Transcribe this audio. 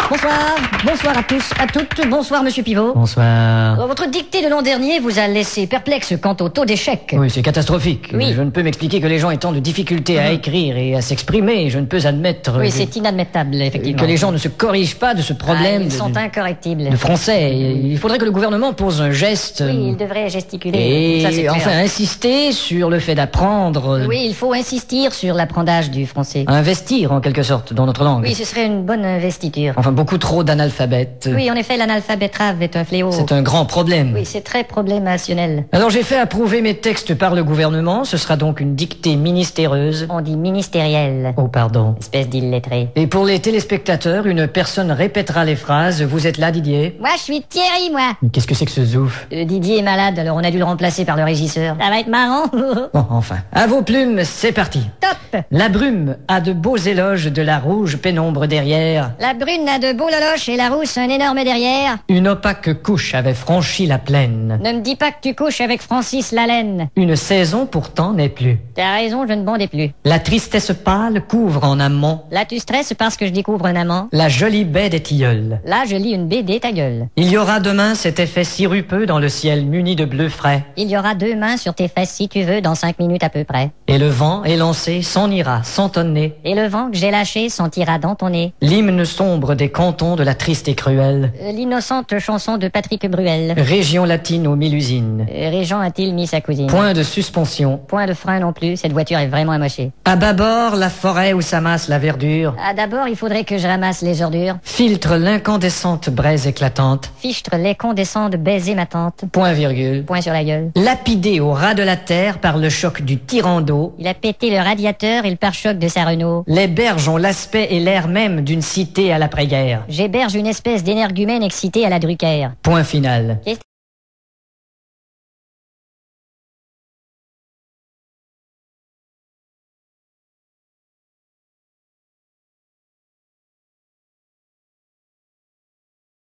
Bonsoir, bonsoir à tous, à toutes, bonsoir Monsieur Pivot. Bonsoir. Votre dictée de l'an dernier vous a laissé perplexe quant au taux d'échec. Oui, c'est catastrophique. Oui. Je ne peux m'expliquer que les gens aient tant de difficultés à écrire et à s'exprimer. Je ne peux admettre Oui, c'est inadmettable, effectivement. que les gens ne se corrigent pas de ce problème Ils sont de incorrectibles. français. Il faudrait que le gouvernement pose un geste Oui, il devrait gesticuler. et Ça, c'est clair. enfin insister sur le fait d'apprendre, Oui, il faut insister sur l'apprentissage du français. investir en quelque sorte dans notre langue. Oui, ce serait une bonne investiture. Enfin, beaucoup trop d'analphabètes. Oui, en effet, l'analphabétrave est un fléau. C'est un grand problème. Oui, c'est très problémationnel. Alors j'ai fait approuver mes textes par le gouvernement. Ce sera donc une dictée ministéreuse. On dit ministériel. Oh, pardon. Espèce d'illettré. Et pour les téléspectateurs, une personne répétera les phrases. Vous êtes là, Didier? Moi, je suis Thierry, moi. Qu'est-ce que c'est que ce zouf? Didier est malade, alors on a dû le remplacer par le régisseur. Ça va être marrant. Bon, enfin. À vos plumes, c'est parti. Top. La brume a de beaux éloges de la rouge pénombre derrière. La brune a de beaux loloches et la rousse un énorme derrière. Une opaque couche avait franchi la plaine. Ne me dis pas que tu couches avec Francis Lalaine. Une saison pourtant n'est plus. T'as raison, je ne bondais plus. La tristesse pâle couvre en amont Là, tu stresses parce que je découvre un amant. la jolie baie des tilleuls. Là, je lis une BD, ta gueule. Il y aura demain cet effet sirupeux dans le ciel muni de bleu frais. Il y aura 2 mains sur tes fesses si tu veux dans 5 minutes à peu près. Et le vent élancé s'en ira sans tonner. Et le vent que j'ai lâché sentira dans ton nez. L'hymne sombre des cantons de la triste et cruelle L'innocente chanson de Patrick Bruel. région latine aux 1000 usines. Régent a-t-il mis sa cousine? Point de suspension. Point de frein non plus, cette voiture est vraiment amochée. À bâbord, la forêt où s'amasse la verdure Ah, d'abord, il faudrait que je ramasse les ordures. filtre l'incandescente braise éclatante. Fichtre les condescends de baiser ma tante. Point virgule. Point sur la gueule. Lapidé au ras de la terre par le choc du tyran d'eau, Il a pété le radiateur et le pare-choc de sa Renault. les berges ont l'aspect et l'air même d'une cité à l'après-guerre. J'héberge une espèce d'énergumène excité à la Drucker. Point final.